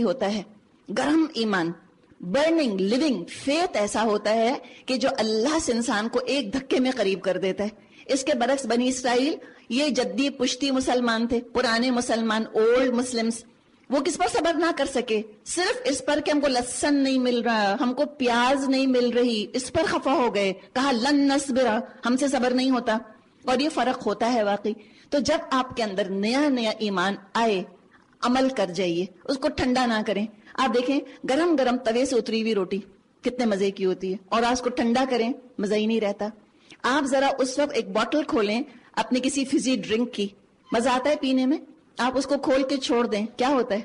ہوتا ہے گرم ایمان, برننگ لیونگ فیتھ ایسا ہوتا ہے کہ جو اللہ سے انسان کو ایک دھکے میں قریب کر دیتا ہے. اس کے برعکس بنی اسرائیل یہ جدی پشتی مسلمان تھے, پرانے مسلمان, اولڈ مسلمز, وہ کس پر صبر نہ کر سکے؟ صرف اس پر کہ ہم کو لہسن نہیں مل رہا, ہم کو پیاز نہیں مل رہی, اس پر خفا ہو گئے. کہا لن نصبر, ہم سے صبر نہیں ہوتا. اور یہ فرق ہوتا ہے واقعی. تو جب آپ کے اندر نیا نیا ایمان آئے, عمل کر جائیے, اس کو ٹھنڈا نہ کریں. آپ دیکھیں گرم گرم توے سے اتری ہوئی روٹی کتنے مزے کی ہوتی ہے, اور آج کو ٹھنڈا کریں مزہ ہی نہیں رہتا. آپ ذرا اس وقت ایک بوٹل کھولیں اپنی کسی فزی ڈرنک کی, مزہ آتا ہے پینے میں, آپ اس کو کھول کے چھوڑ دیں, کیا ہوتا ہے؟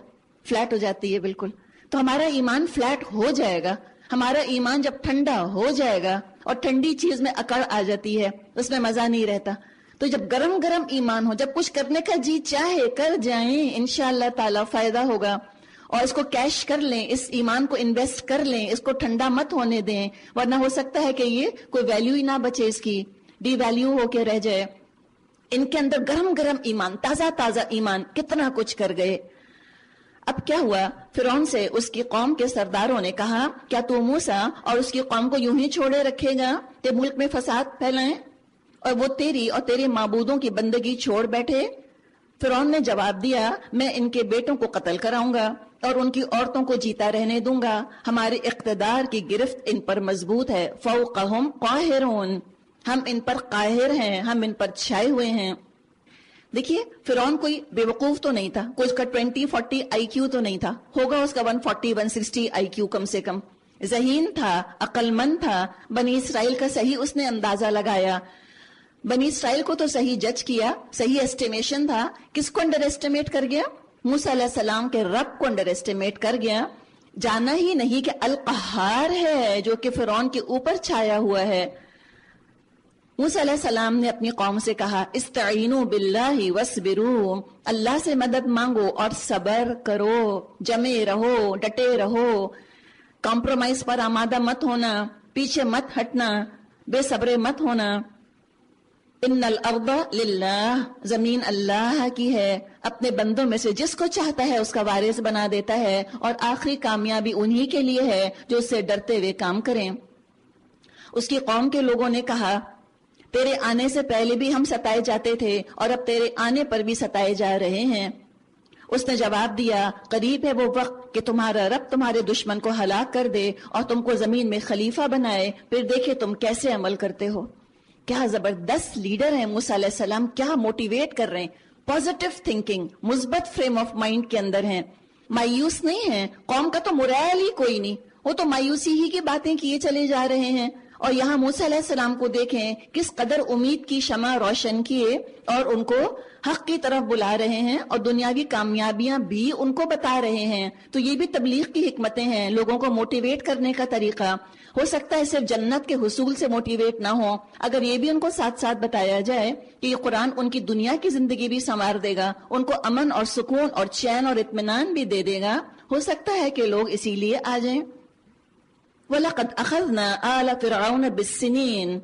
فلیٹ ہو جاتی ہے بالکل. تو ہمارا ایمان فلیٹ ہو جائے گا. ہمارا ایمان جب ٹھنڈا ہو جائے گا اور ٹھنڈی چیز میں اکڑ آ جاتی ہے, اس میں مزہ نہیں رہتا. تو جب گرم گرم ایمان ہو, جب کچھ کرنے کا جی چاہے کر جائیں, انشاءاللہ تعالی فائدہ ہوگا. اور اس کو کیش کر لیں, اس ایمان کو انویسٹ کر لیں, اس کو ٹھنڈا مت ہونے دیں, ورنہ ہو سکتا ہے کہ یہ کوئی ویلیو ہی نہ بچے, اس کی ڈی ویلیو ہو کے رہ جائے. ان کے اندر گرم گرم ایمان, تازہ تازہ ایمان, کتنا کچھ کر گئے. اب کیا ہوا؟ فرعون سے اس کی قوم کے سرداروں نے کہا کیا تو موسیٰ اور اس کی قوم کو یوں ہی چھوڑے رکھے گا کہ ملک میں فساد پھیلائیں اور وہ تیری اور تیرے معبودوں کی بندگی چھوڑ بیٹھے؟ فرعون نے جواب دیا میں ان کے بیٹوں کو قتل کراؤں گا اور ان کی عورتوں کو جیتا رہنے دوں گا. ہمارے اقتدار کی گرفت ان پر مضبوط ہے. فوقہم قاہرون, ہم ان پر قاہر ہیں, ہم ان پر چھائے ہوئے ہیں. دیکھیے فرعون کوئی بے وقوف تو نہیں تھا, کوئی اس کا 20-40 آئی کیو تو نہیں تھا, ہوگا اس کا 140-160 آئی کیو کم سے کم. ذہین تھا, عقل مند تھا. بنی اسرائیل کا صحیح اس نے اندازہ لگایا, بنی اسرائیل کو تو صحیح جج کیا, صحیح اسٹیمیشن تھا. کس کو انڈر اسٹیمیٹ کر گیا؟ موسیٰ علیہ السلام کے رب کو انڈر اسٹیمیٹ کر گیا. جانا ہی نہیں کہ القہار ہے جو کہ فرعون کے اوپر چھایا ہوا ہے. موسیٰ علیہ السلام نے اپنی قوم سے کہا استعینوا باللہ واصبروا, اللہ سے مدد مانگو اور صبر کرو, جمے رہو, ڈٹے رہو, کمپرومائز پر آمادہ مت ہونا, پیچھے مت ہٹنا, بے صبر مت ہونا. ان الارض للہ, زمین اللہ کی ہے, اپنے بندوں میں سے جس کو چاہتا ہے اس کا وارث بنا دیتا ہے, اور آخری کامیابی انہی کے لیے ہے جو اس سے ڈرتے ہوئے کام کریں. اس کی قوم کے لوگوں نے کہا تیرے آنے سے پہلے بھی ہم ستائے جاتے تھے اور اب تیرے آنے پر بھی ستائے جا رہے ہیں. اس نے جواب دیا قریب ہے وہ وقت کہ تمہارا رب تمہارے دشمن کو ہلاک کر دے اور تم کو زمین میں خلیفہ بنائے, پھر دیکھے تم کیسے عمل کرتے ہو. کیا زبردست لیڈر ہیں موسیٰ علیہ السلام, کیا موٹیویٹ کر رہے ہیں. پازیٹو تھنکنگ, مثبت فریم آف مائنڈ کے اندر ہیں, مایوس نہیں ہیں. قوم کا تو مرائل ہی کوئی نہیں, وہ تو مایوسی ہی کی باتیں کیے چلے جا رہے ہیں. اور یہاں موسیٰ علیہ السلام کو دیکھیں کس قدر امید کی شمع روشن کیے اور ان کو حق کی طرف بلا رہے ہیں اور دنیاوی کامیابیاں بھی ان کو بتا رہے ہیں. تو یہ بھی تبلیغ کی حکمتیں ہیں, لوگوں کو موٹیویٹ کرنے کا طریقہ. ہو سکتا ہے صرف جنت کے حصول سے موٹیویٹ نہ ہو, اگر یہ بھی ان کو ساتھ ساتھ بتایا جائے کہ یہ قرآن ان کی دنیا کی زندگی بھی سنوار دے گا, ان کو امن اور سکون اور چین اور اطمینان بھی دے دے گا, ہو سکتا ہے کہ لوگ اسی لیے آ جائیں. وَلَقَدْ أَخَذْنَا آلَ فِرْعَوْنَ بِالسِّنِينَ,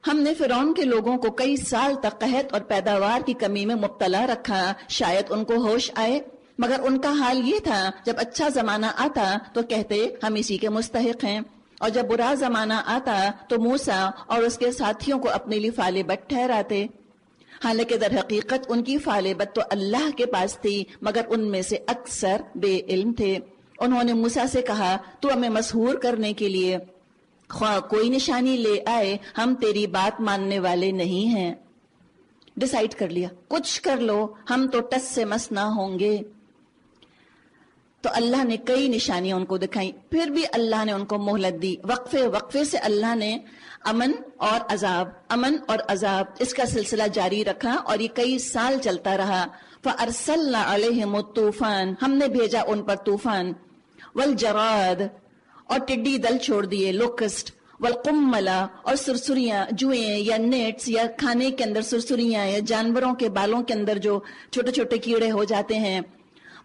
ہم نے فرعون کے لوگوں کو کئی سال تک قحط اور پیداوار کی کمی میں مبتلا رکھا, شاید ان کو ہوش آئے. مگر ان کا حال یہ تھا جب اچھا زمانہ آتا تو کہتے ہم اسی کے مستحق ہیں, اور جب برا زمانہ آتا تو موسیٰ اور اس کے ساتھیوں کو اپنے لیے فال بد ٹھہراتے. حالانکہ در حقیقت ان کی فال بد تو اللہ کے پاس تھی, مگر ان میں سے اکثر بے علم تھے. انہوں نے موسیٰ سے کہا تو ہمیں مسحور کرنے کے لیے خواہ کوئی نشانی لے آئے, ہم تیری بات ماننے والے نہیں ہیں. ڈیسائیڈ کر لیا کچھ کر لو, ہم تو ٹس سے مس نہ ہوں گے. تو اللہ نے کئی نشانیاں ان کو دکھائیں, پھر بھی اللہ نے ان کو مہلت دی. وقفے وقفے سے اللہ نے امن اور عذاب, امن اور عذاب, اس کا سلسلہ جاری رکھا اور یہ کئی سال چلتا رہا. فَأَرْسَلْنَا عَلَيْهِمُ الطُّوفَانَ, ہم نے بھیجا ان پر طوفان, والجراد, اور ٹڈی دل چھوڑ دیے, لوکسٹ, والقمل, اور سرسریاں, جوئیں یا نیٹس یا کھانے کے اندر سرسریاں یا جانوروں کے بالوں کے اندر جو چھوٹے چھوٹے کیڑے ہو جاتے ہیں,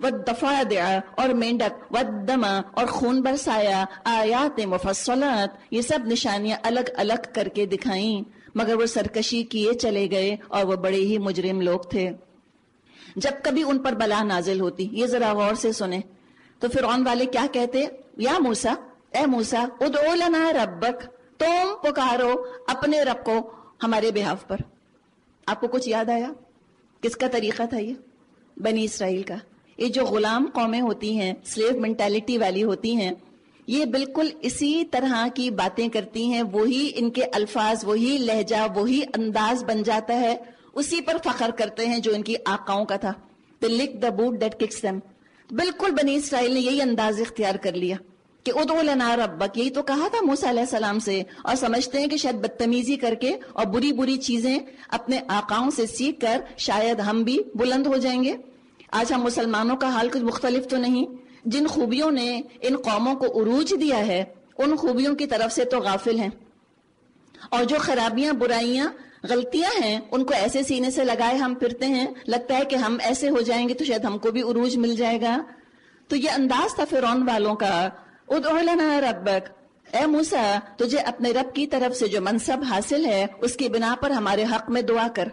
والضفادع, اور مینڈک, والدم, اور خون برسایا, آیات مفصلات, یہ سب نشانیاں الگ الگ کر کے دکھائیں. مگر وہ سرکشی کیے چلے گئے اور وہ بڑے ہی مجرم لوگ تھے. جب کبھی ان پر بلا نازل ہوتی, یہ ذرا غور سے سنیں, تو فرعون والے کیا کہتے؟ یا موسیٰ، اے موسیٰ، ادعو لنا ربک، تم پکارو اپنے رب کو ہمارے بہاف پر۔ آپ کو کچھ یاد آیا؟ کس کا طریقہ تھا یہ؟ بنی اسرائیل کا۔ یہ جو غلام قومیں ہوتی ہیں، سلیو مینٹیلٹی والی ہوتی ہیں، یہ بالکل اسی طرح کی باتیں کرتی ہیں، وہی ان کے الفاظ، وہی لہجہ، وہی انداز بن جاتا ہے، اسی پر فخر کرتے ہیں جو ان کی آقاؤں کا تھا۔ They lick the boot that kicks them۔ بالکل بنی اسرائیل نے یہی انداز اختیار کر لیا کہ ادعو لنا ربک، یہی تو کہا تھا موسیٰ علیہ السلام سے، اور سمجھتے ہیں کہ شاید بدتمیزی کر کے اور بری بری چیزیں اپنے آقاؤں سے سیکھ کر شاید ہم بھی بلند ہو جائیں گے۔ آج ہم مسلمانوں کا حال کچھ مختلف تو نہیں؟ جن خوبیوں نے ان قوموں کو عروج دیا ہے، ان خوبیوں کی طرف سے تو غافل ہیں، اور جو خرابیاں، برائیاں، غلطیاں ہیں، ان کو ایسے سینے سے لگائے ہم پھرتے ہیں، لگتا ہے کہ ہم ایسے ہو جائیں گے تو شاید ہم کو بھی عروج مل جائے گا۔ تو یہ انداز تھا فرعون والوں کا، ادعو لنا ربک، اے موسیٰ تجھے اپنے رب کی طرف سے جو منصب حاصل ہے اس کی بنا پر ہمارے حق میں دعا کر۔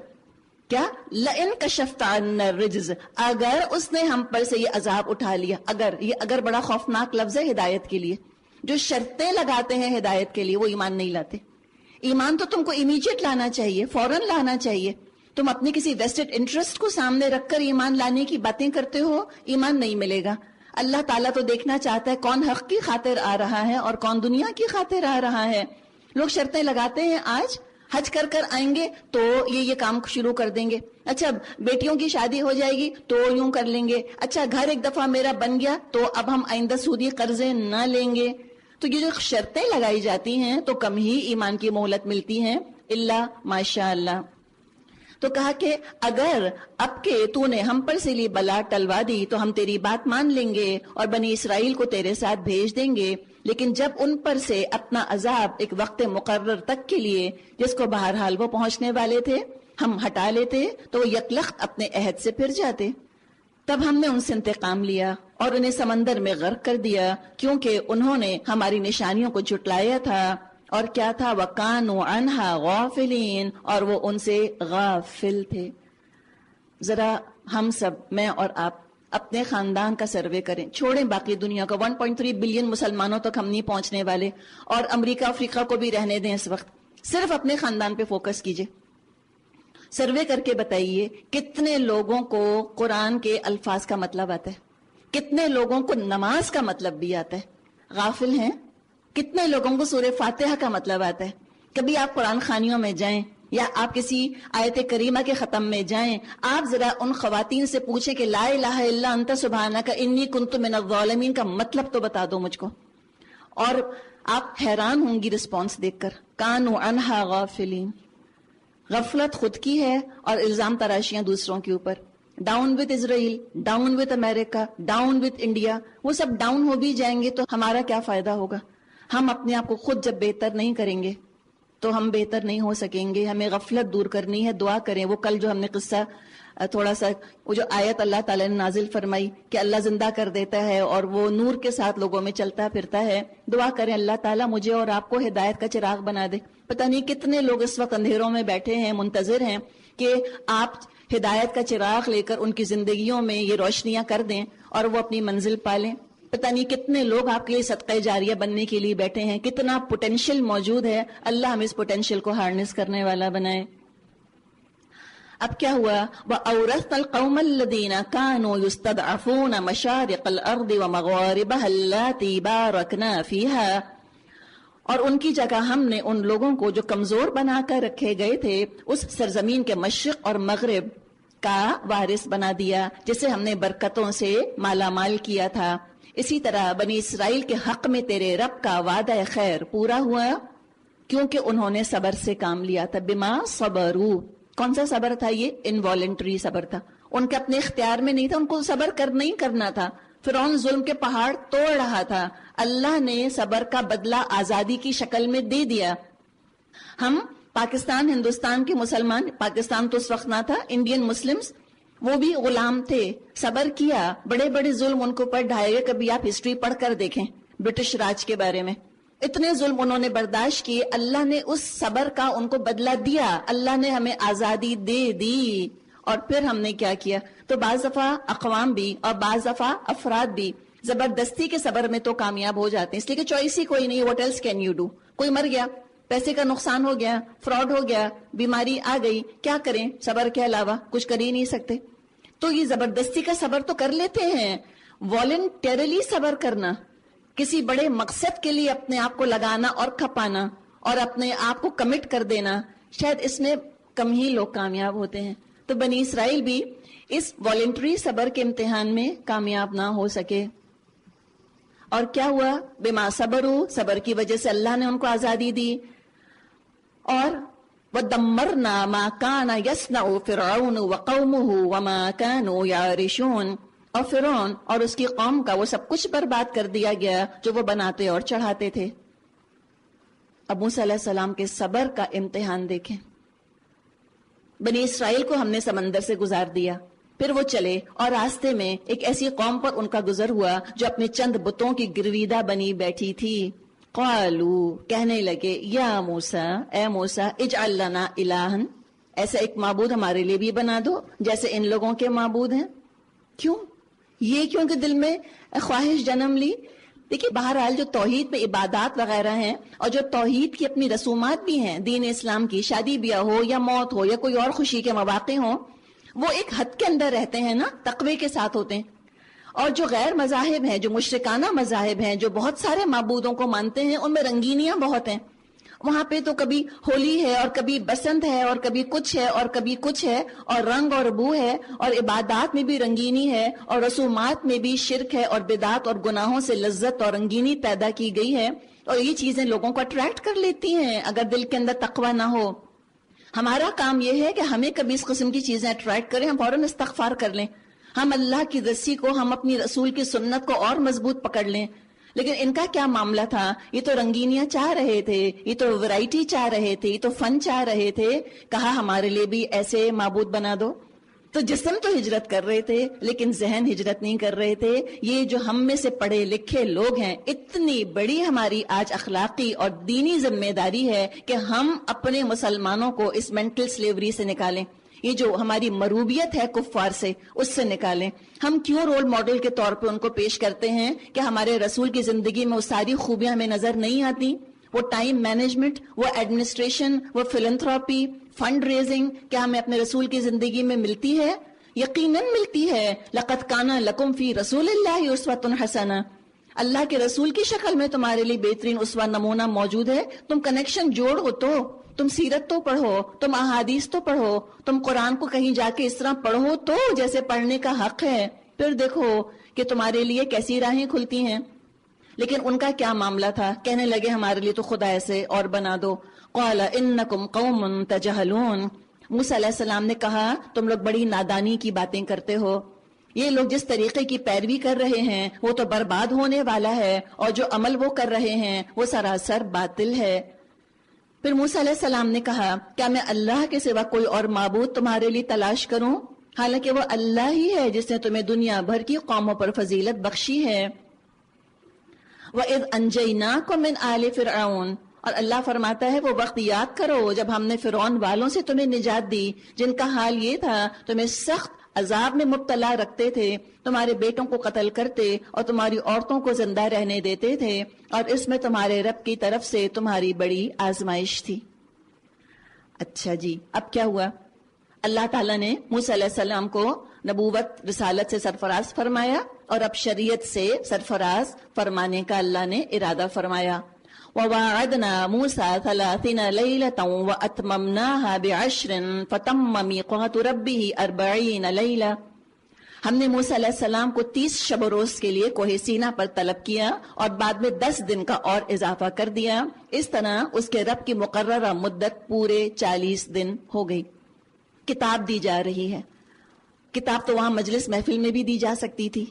کیا؟ لئن کشفت عنا الرجز، اگر اس نے ہم پر سے یہ عذاب اٹھا لیا۔ اگر، یہ اگر بڑا خوفناک لفظ ہے ہدایت کے لیے۔ جو شرطیں لگاتے ہیں ہدایت کے لیے وہ ایمان نہیں لاتے۔ ایمان تو تم کو امیجیٹ لانا چاہیے، فوراً لانا چاہیے۔ تم اپنے کسی ویسٹڈ انٹرسٹ کو سامنے رکھ کر ایمان لانے کی باتیں کرتے ہو، ایمان نہیں ملے گا۔ اللہ تعالیٰ تو دیکھنا چاہتا ہے کون حق کی خاطر آ رہا ہے اور کون دنیا کی خاطر آ رہا ہے۔ لوگ شرطیں لگاتے ہیں، آج حج کر کر آئیں گے تو یہ کام شروع کر دیں گے، اچھا بیٹیوں کی شادی ہو جائے گی تو یوں کر لیں گے، اچھا گھر ایک دفعہ میرا بن گیا تو اب ہم آئندہ سودی قرضے نہ لیں گے۔ تو یہ جو شرطیں لگائی جاتی ہیں تو کم ہی ایمان کی مہلت ملتی ہیں، اللہ ماشاء اللہ۔ تو کہا کہ اگر اب کے تو نے ہم پر سے لی بلا ٹلوا دی تو ہم تیری بات مان لیں گے اور بنی اسرائیل کو تیرے ساتھ بھیج دیں گے، لیکن جب ان پر سے اپنا عذاب ایک وقت مقرر تک کے لیے جس کو بہرحال وہ پہنچنے والے تھے ہم ہٹا لیتے تو وہ یکلخت اپنے عہد سے پھر جاتے۔ تب ہم نے ان سے انتقام لیا اور انہیں سمندر میں غرق کر دیا، کیونکہ انہوں نے ہماری نشانیوں کو جھٹلایا تھا۔ اور کیا تھا؟ وَكَانُوا عَنْهَا غَافِلِينَ، اور وہ ان سے غافل تھے۔ ذرا ہم سب، میں اور آپ، اپنے خاندان کا سروے کریں، چھوڑیں باقی دنیا کا۔ 1.3 بلین مسلمانوں تک ہم نہیں پہنچنے والے، اور امریکہ افریقہ کو بھی رہنے دیں اس وقت، صرف اپنے خاندان پہ فوکس کیجئے۔ سروے کر کے بتائیے کتنے لوگوں کو قرآن کے الفاظ کا مطلب آتا ہے، کتنے لوگوں کو نماز کا مطلب بھی آتا ہے؟ غافل ہیں۔ کتنے لوگوں کو سورہ فاتحہ کا مطلب آتا ہے؟ کبھی آپ قرآن خوانیوں میں جائیں یا آپ کسی آیت کریمہ کے ختم میں جائیں، آپ ذرا ان خواتین سے پوچھیں کہ لا الہ الا انت سبحانک انی کنت من الظالمین کا مطلب تو بتا دو مجھ کو، اور آپ حیران ہوں گی رسپانس دیکھ کر۔ کانوا عنہا غافلین، غفلت خود کی ہے اور الزام تراشیاں دوسروں کے اوپر۔ Down with Israel, down with America, down with India, وہ سب ڈاؤن ہو بھی جائیں گے تو ہمارا کیا فائدہ ہوگا؟ ہم اپنے آپ کو خود جب بہتر نہیں کریں گے تو ہم بہتر نہیں ہو سکیں گے۔ ہمیں غفلت دور کرنی ہے، دعا کریں۔ وہ کل جو ہم نے قصہ تھوڑا سا، وہ جو آیت اللہ تعالیٰ نے نازل فرمائی کہ اللہ زندہ کر دیتا ہے اور وہ نور کے ساتھ لوگوں میں چلتا پھرتا ہے، دعا کریں اللہ تعالیٰ مجھے اور آپ کو ہدایت کا چراغ بنا دے۔ پتہ نہیں کتنے لوگ اس وقت اندھیروں میں بیٹھے ہیں، منتظر ہیں کہ آپ ہدایت کا چراغ لے کر ان کی زندگیوں میں یہ روشنیاں کر دیں اور وہ اپنی منزل پالیں۔ پتہ نہیں کتنے لوگ آپ کے لیے صدقہ جاریہ بننے کے لیے بیٹھے ہیں، کتنا پوٹینشیل موجود ہے۔ اللہ ہم اس پوٹینشیل کو ہارنس کرنے والا بنائے۔ اب کیا ہوا؟ وَأَوْرَثْنَا الْقَوْمَ الَّذِينَ كَانُوا يُسْتَضْعَفُونَ مَشَارِقَ الْأَرْضِ وَمَغَارِبَهَا اللَّاتِي بَارَكْنَا فِيهَا، اور ان کی جگہ ہم نے ان لوگوں کو جو کمزور بنا کر رکھے گئے تھے اس سرزمین کے مشرق اور مغرب کا وارث بنا دیا، جسے ہم نے برکتوں سے مالا مال کیا تھا۔ اسی طرح بنی اسرائیل کے حق میں تیرے رب کا وعدہ خیر پورا ہوا کیونکہ انہوں نے صبر سے کام لیا تھا۔ بما صبروا، کون سا صبر تھا یہ؟ انوالنٹری صبر تھا، ان کے اپنے اختیار میں نہیں تھا، ان کو صبر نہیں کرنا تھا۔ فرعون ظلم کے پہاڑ توڑ رہا تھا، اللہ نے صبر کا بدلہ آزادی کی شکل میں دے دیا۔ ہم پاکستان، ہندوستان کے مسلمان، پاکستان تو اس وقت نہ تھا، انڈین مسلمز، وہ بھی غلام تھے، صبر کیا، بڑے بڑے ظلم ان کو پر ڈھائے گئے۔ کبھی آپ ہسٹری پڑھ کر دیکھیں برٹش راج کے بارے میں، اتنے ظلم انہوں نے برداشت کیے، اللہ نے اس صبر کا ان کو بدلہ دیا، اللہ نے ہمیں آزادی دے دی۔ اور پھر ہم نے کیا کیا؟ تو بعض دفعہ اقوام بھی اور بعض دفعہ افراد بھی زبردستی کے صبر میں تو کامیاب ہو جاتے ہیں، اس لیے کہ چوائس ہی کوئی نہیں. What else can you do? کوئی مر گیا، پیسے کا نقصان ہو گیا، فراڈ ہو گیا، بیماری آ گئی، کیا کریں؟ صبر کے علاوہ کچھ کر ہی نہیں سکتے. تو یہ زبردستی کا صبر تو کر لیتے ہیں. والنٹیرلی صبر کرنا، کسی بڑے مقصد کے لیے اپنے آپ کو لگانا اور کھپانا اور اپنے آپ کو کمٹ کر دینا، شاید اس میں کم ہی لوگ کامیاب ہوتے ہیں. تو بنی اسرائیل بھی اس والنٹری صبر کے امتحان میں کامیاب نہ ہو سکے. اور کیا ہوا؟ بما صبروا، صبر کی وجہ سے اللہ نے ان کو آزادی دی. اور وَدَمَّرْنَا مَا كَانَ يَصْنَعُ فِرْعَوْنُ وَقَوْمُهُ وَمَا كَانُوا يَعْرِشُونَ، اور فرعون اور اس کی قوم کا وہ سب کچھ برباد کر دیا گیا جو وہ بناتے اور چڑھاتے تھے. اب موسیٰ علیہ السلام کے صبر کا امتحان دیکھیں. بنی اسرائیل کو ہم نے سمندر سے گزار دیا، پھر وہ چلے اور راستے میں ایک ایسی قوم پر ان کا گزر ہوا جو اپنے چند بتوں کی گرویدہ بنی بیٹھی تھی. قالو، کہنے لگے، یا موسیٰ، اے موسیٰ، اجعل لنا الہن، ایسا ایک معبود ہمارے لیے بھی بنا دو جیسے ان لوگوں کے معبود ہیں. کیوں؟ یہ کیوں کہ دل میں خواہش جنم لی. دیکھیے بہرحال جو توحید میں عبادات وغیرہ ہیں اور جو توحید کی اپنی رسومات بھی ہیں دین اسلام کی، شادی بیاہ ہو یا موت ہو یا کوئی اور خوشی کے مواقع ہوں، وہ ایک حد کے اندر رہتے ہیں نا، تقوی کے ساتھ ہوتے ہیں. اور جو غیر مذاہب ہیں، جو مشرکانہ مذاہب ہیں، جو بہت سارے معبودوں کو مانتے ہیں، ان میں رنگینیاں بہت ہیں. وہاں پہ تو کبھی ہولی ہے اور کبھی بسنت ہے اور کبھی کچھ ہے اور کبھی کچھ ہے، اور رنگ اور بو ہے، اور عبادات میں بھی رنگینی ہے اور رسومات میں بھی شرک ہے اور بدعات اور گناہوں سے لذت اور رنگینی پیدا کی گئی ہے. اور یہ چیزیں لوگوں کو اٹریکٹ کر لیتی ہیں اگر دل کے اندر تقوی نہ ہو. ہمارا کام یہ ہے کہ ہمیں کبھی اس قسم کی چیزیں اٹریکٹ کریں، ہم فوراً استغفار کر لیں، ہم اللہ کی رسی کو، ہم اپنی رسول کی سنت کو اور مضبوط پکڑ لیں. لیکن ان کا کیا معاملہ تھا؟ یہ تو رنگینیاں چاہ رہے تھے، یہ تو ویرائٹی چاہ رہے تھے، یہ تو فن چاہ رہے تھے. کہا ہمارے لیے بھی ایسے معبود بنا دو. تو جسم تو ہجرت کر رہے تھے لیکن ذہن ہجرت نہیں کر رہے تھے. یہ جو ہم میں سے پڑھے لکھے لوگ ہیں، اتنی بڑی ہماری آج اخلاقی اور دینی ذمہ داری ہے کہ ہم اپنے مسلمانوں کو اس مینٹل سلیوری سے نکالیں. یہ جو ہماری مروبیت ہے کفار سے، اس سے نکالیں. ہم کیوں رول ماڈل کے طور پہ ان کو پیش کرتے ہیں کہ ہمارے رسول کی زندگی میں وہ ساری خوبیاں ہمیں نظر نہیں آتی؟ وہ ٹائم مینجمنٹ، وہ ایڈمنسٹریشن، وہ فلنتھراپی، فنڈ ریزنگ، کیا ہمیں اپنے رسول کی زندگی میں ملتی ہے؟ یقیناً ملتی ہے. لقد کان لکم فی رسول اللہ اسوۃ حسنہ، اللہ کے رسول کی شکل میں تمہارے لیے بہترین اسوہ نمونہ موجود ہے. تم کنیکشن جوڑو، تو تم سیرت تو پڑھو، تم احادیث تو پڑھو، تم قرآن کو کہیں جا کے اس طرح پڑھو تو جیسے پڑھنے کا حق ہے، پھر دیکھو کہ تمہارے لیے کیسی راہیں کھلتی ہیں. لیکن ان کا کیا معاملہ تھا؟ کہنے لگے ہمارے لیے تو خدا ایسے اور بنا دو. قال انکم قوم تجہلون، موسیٰ علیہ السلام نے کہا تم لوگ بڑی نادانی کی باتیں کرتے ہو. یہ لوگ جس طریقے کی پیروی کر رہے ہیں وہ تو برباد ہونے والا ہے، اور جو عمل وہ کر رہے ہیں وہ سراسر باطل ہے. پھر موسیٰ علیہ السلام نے کہا کیا میں اللہ کے سوا کوئی اور معبود تمہارے لیے تلاش کروں، حالانکہ وہ اللہ ہی ہے جس نے تمہیں دنیا بھر کی قوموں پر فضیلت بخشی ہے. وَإِذْ أَنْجَيْنَاكُمْ مِنْ آلِ فِرْعَوْنَ، اور اللہ فرماتا ہے وہ وقت یاد کرو جب ہم نے فرعون والوں سے تمہیں نجات دی، جن کا حال یہ تھا تمہیں سخت عذاب میں مبتلا رکھتے تھے، تمہارے بیٹوں کو قتل کرتے اور تمہاری عورتوں کو زندہ رہنے دیتے تھے، اور اس میں تمہارے رب کی طرف سے تمہاری بڑی آزمائش تھی. اچھا جی، اب کیا ہوا؟ اللہ تعالیٰ نے موسیٰ علیہ السلام کو نبوت رسالت سے سرفراز فرمایا اور اب شریعت سے سرفراز فرمانے کا اللہ نے ارادہ فرمایا. وَوَاعَدْنَا مُوسَىٰ 30 لَيْلَةً وَأَتْمَمْنَاهَا بِعَشْرٍ فَتَمَّ مِيقَاتُ رَبِّهِ 40 لَيْلَةً. ہم نے موسیٰ علیہ السلام کو 30 شب و روز کے لیے کوہ سینا پر طلب کیا اور بعد میں 10 دن کا اور اضافہ کر دیا. اس طرح اس کے رب کی مقررہ مدت پورے 40 دن ہو گئی. کتاب دی جا رہی ہے. کتاب تو وہاں مجلس محفل میں بھی دی جا سکتی تھی،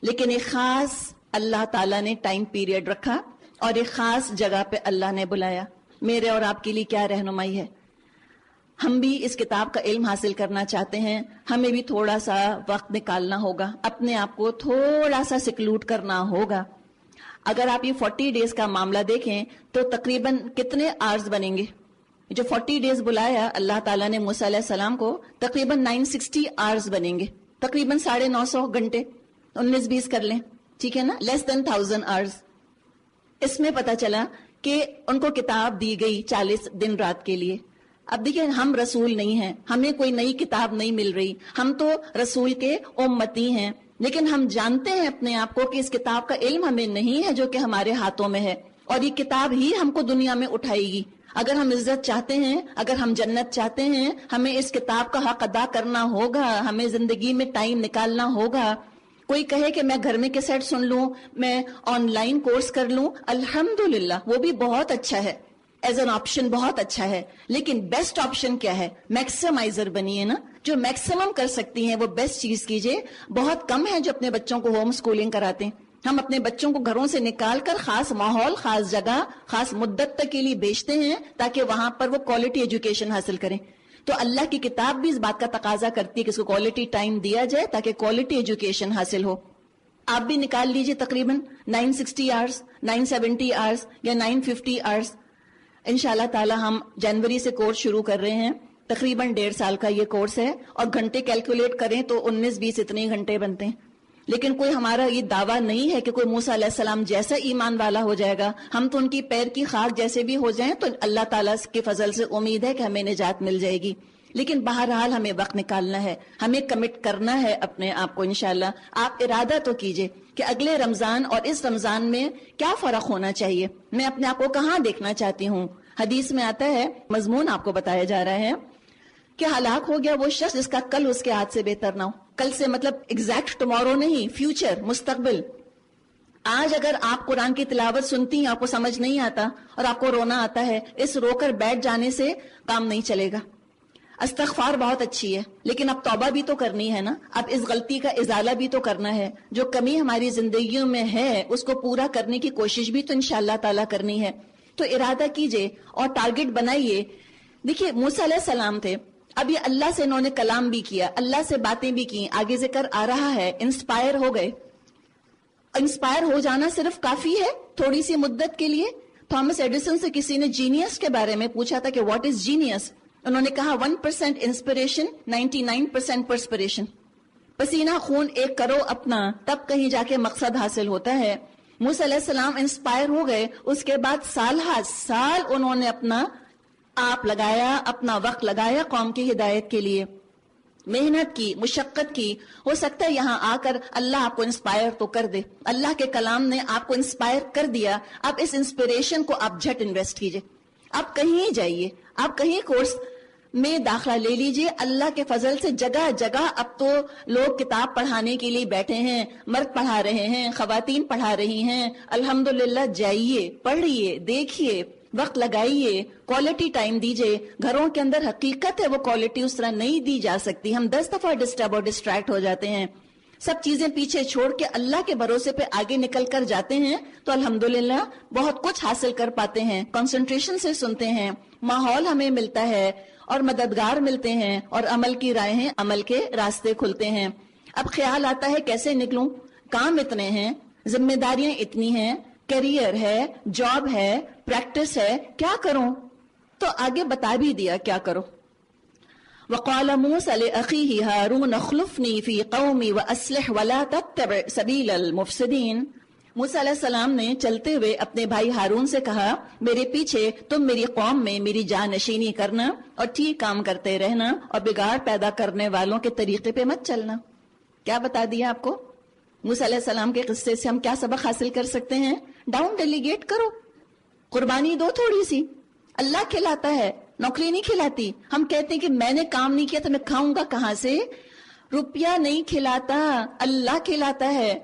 لیکن ایک خاص اللہ تعالیٰ نے ٹائم پیریڈ رکھا اور ایک خاص جگہ پہ اللہ نے بلایا. میرے اور آپ کے لیے کیا رہنمائی ہے؟ ہم بھی اس کتاب کا علم حاصل کرنا چاہتے ہیں، ہمیں بھی تھوڑا سا وقت نکالنا ہوگا، اپنے آپ کو تھوڑا سا سیکلوٹ کرنا ہوگا. اگر آپ یہ 40 ڈیز کا معاملہ دیکھیں تو تقریباً کتنے آورز بنیں گے؟ جو 40 ڈیز بلایا اللہ تعالیٰ نے موسیٰ علیہ السلام کو، تقریباً 960 آورز بنیں گے، تقریباً 950 گھنٹے. 19-20 کر لیں، ٹھیک ہے نا, لیس دین 1000 hours. اس میں پتا چلا کہ ان کو کتاب دی گئی 40 دن رات کے لیے. اب دیکھیں, ہم رسول نہیں ہیں, ہمیں کوئی نئی کتاب نہیں مل رہی, ہم تو رسول کے امتی ہیں, لیکن ہم جانتے ہیں اپنے آپ کو کہ اس کتاب کا علم ہمیں نہیں ہے جو کہ ہمارے ہاتھوں میں ہے, اور یہ کتاب ہی ہم کو دنیا میں اٹھائے گی. اگر ہم عزت چاہتے ہیں, اگر ہم جنت چاہتے ہیں, ہمیں اس کتاب کا حق ادا کرنا ہوگا, ہمیں زندگی میں ٹائم نکالنا ہوگا. کوئی کہے کہ میں گھر میں کیسٹ سن لوں, میں آن لائن کورس کر لوں, الحمدللہ وہ بھی بہت اچھا ہے, ایز این آپشن بہت اچھا ہے, لیکن بیسٹ آپشن کیا ہے؟ میکسیمائزر بنیے نا, جو میکسیمم کر سکتی ہیں وہ بیسٹ چیز کیجیے. بہت کم ہیں جو اپنے بچوں کو ہوم اسکولنگ کراتے ہیں. ہم اپنے بچوں کو گھروں سے نکال کر خاص ماحول, خاص جگہ, خاص مدت تک کے لیے بھیجتے ہیں تاکہ وہاں پر وہ کوالٹی ایجوکیشن حاصل کریں. تو اللہ کی کتاب بھی اس بات کا تقاضا کرتی ہے کہ اس کو کوالٹی ٹائم دیا جائے تاکہ کوالٹی ایجوکیشن حاصل ہو. آپ بھی نکال لیجئے تقریباً 960 hours, 970 hours یا 950 hours. انشاءاللہ تعالی ہم جنوری سے کورس شروع کر رہے ہیں. تقریباً 1.5 سال کا یہ کورس ہے, اور گھنٹے کیلکولیٹ کریں تو 19-20 اتنے گھنٹے بنتے ہیں. لیکن کوئی ہمارا یہ دعویٰ نہیں ہے کہ کوئی موسیٰ علیہ السلام جیسا ایمان والا ہو جائے گا, ہم تو ان کی پیر کی خاک جیسے بھی ہو جائیں تو اللہ تعالیٰ کے فضل سے امید ہے کہ ہمیں نجات مل جائے گی. لیکن بہرحال ہمیں وقت نکالنا ہے, ہمیں کمٹ کرنا ہے اپنے آپ کو. انشاءاللہ آپ ارادہ تو کیجئے کہ اگلے رمضان اور اس رمضان میں کیا فرق ہونا چاہیے, میں اپنے آپ کو کہاں دیکھنا چاہتی ہوں. حدیث میں آتا ہے, مضمون آپ کو بتایا جا رہا ہے کہ ہلاک ہو گیا وہ شخص جس کا کل اس کے ہاتھ سے بہتر نہ ہو. کل سے مطلب ایگزیکٹ ٹمورو نہیں, فیوچر, مستقبل. آج اگر آپ قرآن کی تلاوت سنتی ہیں, آپ کو سمجھ نہیں آتا اور آپ کو رونا آتا ہے, اس رو کر بیٹھ جانے سے کام نہیں چلے گا. استغفار بہت اچھی ہے, لیکن اب توبہ بھی تو کرنی ہے نا, اب اس غلطی کا ازالہ بھی تو کرنا ہے. جو کمی ہماری زندگیوں میں ہے اس کو پورا کرنے کی کوشش بھی تو انشاءاللہ تعالیٰ کرنی ہے. تو ارادہ کیجئے اور ٹارگٹ بنائیے. دیکھیے موسیٰ علیہ السلام تھے, اب یہ اللہ سے انہوں نے کلام بھی کیا, اللہ سے باتیں بھی کی, آگے ذکر آ رہا ہے, انسپائر ہو گئے. انسپائر ہو جانا صرف کافی ہے تھوڑی سی مدت کے لیے. تھامس ایڈیسن سے کسی نے جینیس کے بارے میں پوچھا تھا کہ واٹ از جینیس, انہوں نے کہا 1% انسپریشن, 99% پرسپریشن. پسینہ خون ایک کرو اپنا, تب کہیں جا کے مقصد حاصل ہوتا ہے. موسیٰ علیہ السلام انسپائر ہو گئے, اس کے بعد سال انہوں نے اپنا آپ لگایا, اپنا وقت لگایا قوم کی ہدایت کے لیے, محنت کی, مشقت کی. ہو سکتا ہے یہاں آ کر اللہ آپ کو انسپائر تو کر دے, اللہ کے کلام نے آپ کو انسپائر کر دیا. اب اس انسپریشن کو آپ جھٹ انویسٹ کیجئے, آپ کہیں جائیے, آپ کہیں کورس میں داخلہ لے لیجئے. اللہ کے فضل سے جگہ جگہ اب تو لوگ کتاب پڑھانے کے لیے بیٹھے ہیں, مرد پڑھا رہے ہیں, خواتین پڑھا رہی ہیں. الحمدللہ جائیے, پڑھیے, دیکھیے, وقت لگائیے, کوالٹی ٹائم دیجئے. گھروں کے اندر حقیقت ہے وہ کوالٹی اس طرح نہیں دی جا سکتی. ہم 10 دفعہ ڈسٹرب اور ڈسٹریکٹ ہو جاتے ہیں. سب چیزیں پیچھے چھوڑ کے اللہ کے بھروسے پہ آگے نکل کر جاتے ہیں تو الحمدللہ بہت کچھ حاصل کر پاتے ہیں. کنسنٹریشن سے سنتے ہیں, ماحول ہمیں ملتا ہے اور مددگار ملتے ہیں, اور عمل کی راہیں, عمل کے راستے کھلتے ہیں. اب خیال آتا ہے کیسے نکلوں, کام اتنے ہیں, ذمہ داریاں اتنی ہیں, کیریئر ہے, جاب ہے, پریکٹس ہے, کیا کروں؟ تو آگے بتا بھی دیا کیا کرو. وقال موسى لأخيه هارون اخلفني في قومي وأصلح ولا تتبع سبيل المفسدين. موسیٰ علیہ السلام نے چلتے ہوئے اپنے بھائی ہارون سے کہا, میرے پیچھے تم میری قوم میں میری جانشینی کرنا اور ٹھیک کام کرتے رہنا, اور بگاڑ پیدا کرنے والوں کے طریقے پہ مت چلنا. کیا بتا دیا آپ کو؟ موسیٰ علیہ السلام کے قصے سے ہم کیا سبق حاصل کر سکتے ہیں؟ ڈاؤن ڈیلیگیٹ کرو, قربانی دو تھوڑی سی. اللہ کھلاتا ہے, نوکری نہیں کھلاتی. ہم کہتے ہیں کہ میں نے کام نہیں کیا تو میں کھاؤں گا کہاں سے. روپیہ نہیں کھلاتا, اللہ کھلاتا ہے.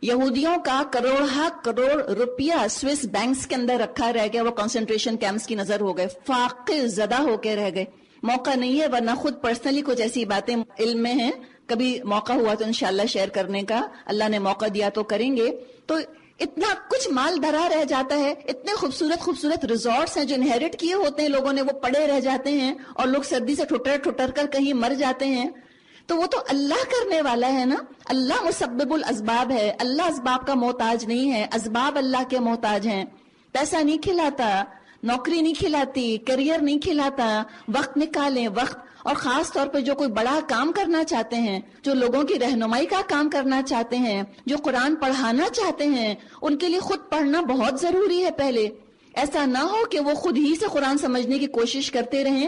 یہودیوں کا کروڑ روپیہ سوئس بینکس کے اندر رکھا رہ گیا, وہ کنسنٹریشن کیمپس کی نظر ہو گئے, فاقے زدہ ہو کے رہ گئے. موقع نہیں ہے, ورنہ خود پرسنلی کچھ ایسی باتیں علم میں ہیں, کبھی موقع ہوا تو انشاءاللہ شیئر کرنے کا, اللہ نے موقع دیا تو کریں گے. تو اتنا کچھ مال دھرا رہ جاتا ہے, اتنے خوبصورت ریزورٹس ہیں جو انہیرٹ کیے ہوتے ہیں لوگوں نے, وہ پڑے رہ جاتے ہیں, اور لوگ سردی سے ٹھٹر کر کہیں مر جاتے ہیں. تو وہ تو اللہ کرنے والا ہے نا, اللہ مسبب الاسباب ہے, اللہ اسباب کا محتاج نہیں ہے, اسباب اللہ کے محتاج ہیں. پیسہ نہیں کھلاتا, نوکری نہیں کھلاتی, کیریئر نہیں کھلاتا. وقت نکالیں, وقت اور خاص طور پہ جو کوئی بڑا کام کرنا چاہتے ہیں، جو لوگوں کی رہنمائی کا کام کرنا چاہتے ہیں، جو قرآن پڑھانا چاہتے ہیں، ان کے لیے خود پڑھنا بہت ضروری ہے پہلے. ایسا نہ ہو کہ وہ خود ہی سے قرآن سمجھنے کی کوشش کرتے رہیں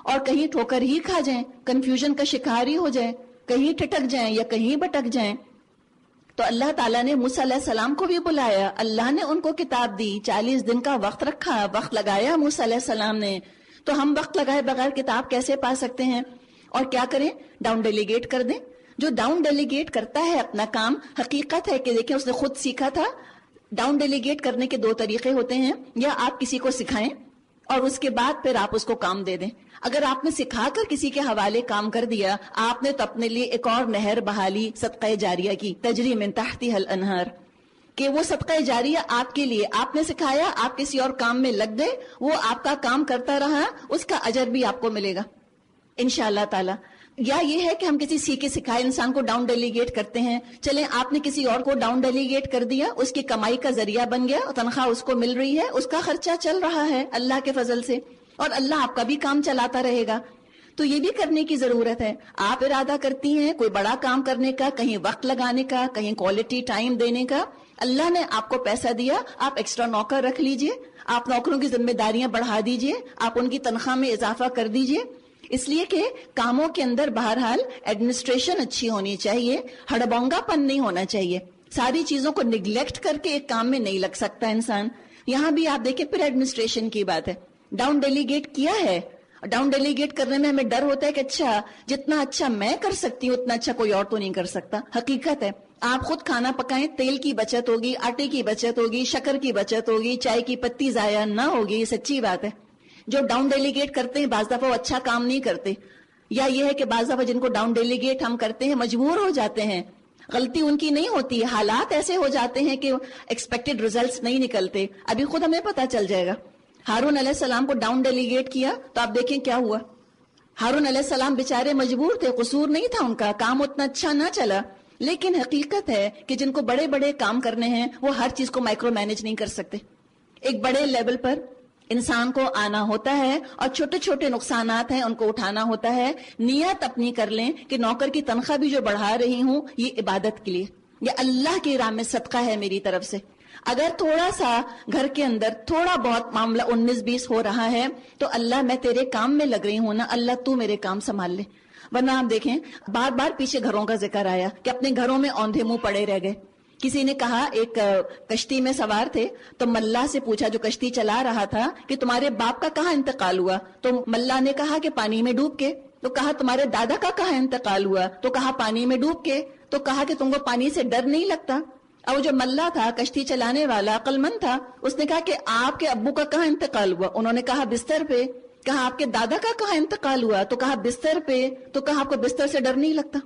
اور کہیں ٹھوکر ہی کھا جائیں، کنفیوژن کا شکار ہی ہو جائیں، کہیں ٹھٹک جائیں یا کہیں بھٹک جائیں. تو اللہ تعالیٰ نے موسیٰ علیہ السلام کو بھی بلایا، اللہ نے ان کو کتاب دی، 40 دن کا وقت رکھا، وقت لگایا موسیٰ علیہ السلام نے. تو ہم وقت لگائے بغیر کتاب کیسے پا سکتے ہیں؟ اور کیا کریں؟ ڈاؤن ڈیلیگیٹ کر دیں. جو ڈاؤن ڈیلیگیٹ کرتا ہے اپنا کام، حقیقت ہے کہ دیکھیں اس نے خود سیکھا تھا. ڈاؤن ڈیلیگیٹ کرنے کے 2 طریقے ہوتے ہیں، یا آپ کسی کو سکھائیں اور اس کے بعد پھر آپ اس کو کام دے دیں. اگر آپ نے سکھا کر کسی کے حوالے کام کر دیا، آپ نے تو اپنے لیے ایک اور نہر بہا لی، صدقہ جاریہ کی، تجری من تحتها الانہار، کہ وہ صدقہ جاریہ آپ کے لیے، آپ نے سکھایا، آپ کسی اور کام میں لگ گئے، وہ آپ کا کام کرتا رہا، اس کا اجر بھی آپ کو ملے گا انشاءاللہ تعالی. یا یہ ہے کہ ہم کسی سیکھے سکھائے انسان کو ڈاؤن ڈیلیگیٹ کرتے ہیں. چلیں آپ نے کسی اور کو ڈاؤن ڈیلیگیٹ کر دیا، اس کی کمائی کا ذریعہ بن گیا، تنخواہ اس کو مل رہی ہے، اس کا خرچہ چل رہا ہے اللہ کے فضل سے، اور اللہ آپ کا بھی کام چلاتا رہے گا. تو یہ بھی کرنے کی ضرورت ہے. آپ ارادہ کرتی ہیں کوئی بڑا کام کرنے کا، کہیں وقت لگانے کا، کہیں کوالٹی ٹائم دینے کا، اللہ نے آپ کو پیسہ دیا، آپ ایکسٹرا نوکر رکھ لیجئے، آپ نوکروں کی ذمہ داریاں بڑھا دیجئے، آپ ان کی تنخواہ میں اضافہ کر دیجئے. اس لیے کہ کاموں کے اندر بہرحال ایڈمنسٹریشن اچھی ہونی چاہیے، ہڑبونگا پن نہیں ہونا چاہیے. ساری چیزوں کو نگلیکٹ کر کے ایک کام میں نہیں لگ سکتا انسان. یہاں بھی آپ دیکھیں پھر ایڈمنسٹریشن کی بات ہے. ڈاؤن ڈیلیگیٹ کیا ہے، ڈاؤن ڈیلیگیٹ کرنے میں ہمیں ڈر ہوتا ہے کہ اچھا جتنا اچھا میں کر سکتی ہوں اتنا اچھا کوئی اور تو نہیں کر سکتا. حقیقت ہے آپ خود کھانا پکائیں، تیل کی بچت ہوگی، آٹے کی بچت ہوگی، شکر کی بچت ہوگی، چائے کی پتی ضائع نہ ہوگی. یہ سچی بات ہے. جو ڈاؤن ڈیلیگیٹ کرتے ہیں بعض دفعہ وہ اچھا کام نہیں کرتے، یا یہ ہے کہ بعض دفعہ جن کو ڈاؤن ڈیلیگیٹ ہم کرتے ہیں مجبور ہو جاتے ہیں. غلطی ان کی نہیں ہوتی ہے، حالات ایسے ہو جاتے ہیں کہ ایکسپیکٹڈ ریزلٹس نہیں نکلتے. ابھی خود ہمیں پتہ چل جائے گا. ہارون علیہ السلام کو ڈاؤن ڈیلیگیٹ کیا تو آپ دیکھیں کیا ہوا. ہارون علیہ السلام بیچارے مجبور تھے، قصور نہیں تھا ان کا، کام اتنا اچھا نہ چلا. لیکن حقیقت ہے کہ جن کو بڑے بڑے کام کرنے ہیں وہ ہر چیز کو مائکرو مینج نہیں کر سکتے. ایک بڑے لیول پر انسان کو آنا ہوتا ہے اور چھوٹے چھوٹے نقصانات ہیں ان کو اٹھانا ہوتا ہے. نیت اپنی کر لیں کہ نوکر کی تنخواہ بھی جو بڑھا رہی ہوں یہ عبادت کے لیے، یہ اللہ کی راہ میں صدقہ ہے میری طرف سے. اگر تھوڑا سا گھر کے اندر تھوڑا بہت معاملہ 19-20 ہو رہا ہے تو اللہ میں تیرے کام میں لگ رہی ہوں نا، اللہ تو میرے کام سنبھال لے. ورنہ آپ دیکھیں بار بار پیچھے گھروں کا ذکر آیا کہ اپنے گھروں میں اوندھے منہ پڑے رہ گئے. کسی نے کہا ایک کشتی میں سوار تھے تو ملا سے پوچھا جو کشتی چلا رہا تھا کہ تمہارے باپ کا کہاں انتقال ہوا؟ تو ملا نے کہا کہ پانی میں ڈوب کے. تو کہا تمہارے دادا کا کہاں انتقال ہوا؟ تو کہا پانی میں ڈوب کے. تو کہا کہ تم کو پانی سے ڈر نہیں لگتا؟ اور جو ملا تھا کشتی چلانے والا عقل مند تھا، اس نے کہا کہ آپ کے ابو کا کہاں انتقال ہوا؟ انہوں نے کہا بستر پہ. کہا آپ کے دادا کا کہاں انتقال ہوا؟ تو کہا بستر پہ. تو کہا آپ کو بستر سے ڈر نہیں لگتا؟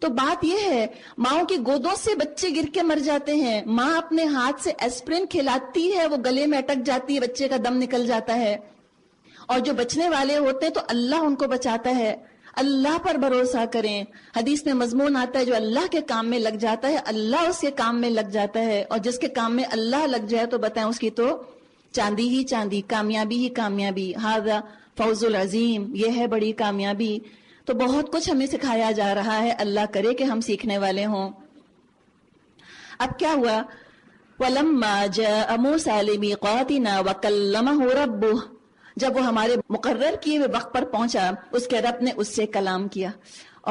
تو بات یہ ہے ماؤں کی گودوں سے بچے گر کے مر جاتے ہیں. ماں اپنے ہاتھ سے ایسپرین کھلاتی ہے، وہ گلے میں اٹک جاتی ہے، بچے کا دم نکل جاتا ہے. اور جو بچنے والے ہوتے ہیں تو اللہ ان کو بچاتا ہے. اللہ پر بھروسہ کریں. حدیث میں مضمون آتا ہے جو اللہ کے کام میں لگ جاتا ہے اللہ اس کے کام میں لگ جاتا ہے، اور جس کے کام میں اللہ لگ جائے تو بتائیں اس کی تو چاندی ہی چاندی، کامیابی ہی کامیابی. ھذا فوز العظیم، یہ ہے بڑی کامیابی. تو بہت کچھ ہمیں سکھایا جا رہا ہے، اللہ کرے کہ ہم سیکھنے والے ہوں. اب کیا ہوا؟ وَلَمَّا جَاءَ مُوسَىٰ لِمِيقَاتِنَا وَكَلَّمَهُ رَبُّهُ، جب وہ ہمارے مقرر کیے ہوئے وقت پر پہنچا اس کے رب نے اس سے کلام کیا.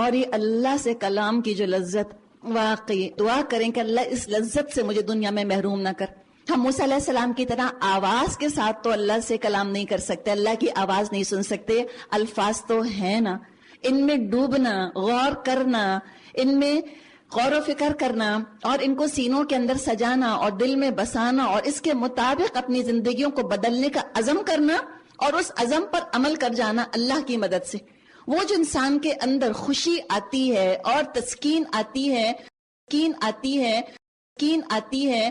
اور یہ اللہ سے کلام کی جو لذت، واقعی دعا کریں کہ اللہ اس لذت سے مجھے دنیا میں محروم نہ کر. ہم موسیٰ علیہ السلام کی طرح آواز کے ساتھ تو اللہ سے کلام نہیں کر سکتے، اللہ کی آواز نہیں سن سکتے. الفاظ تو ہیں نا، ان میں ڈوبنا، غور کرنا، ان میں غور و فکر کرنا اور ان کو سینوں کے اندر سجانا اور دل میں بسانا اور اس کے مطابق اپنی زندگیوں کو بدلنے کا عزم کرنا اور اس عزم پر عمل کر جانا اللہ کی مدد سے. وہ جو انسان کے اندر خوشی آتی ہے اور تسکین آتی ہے،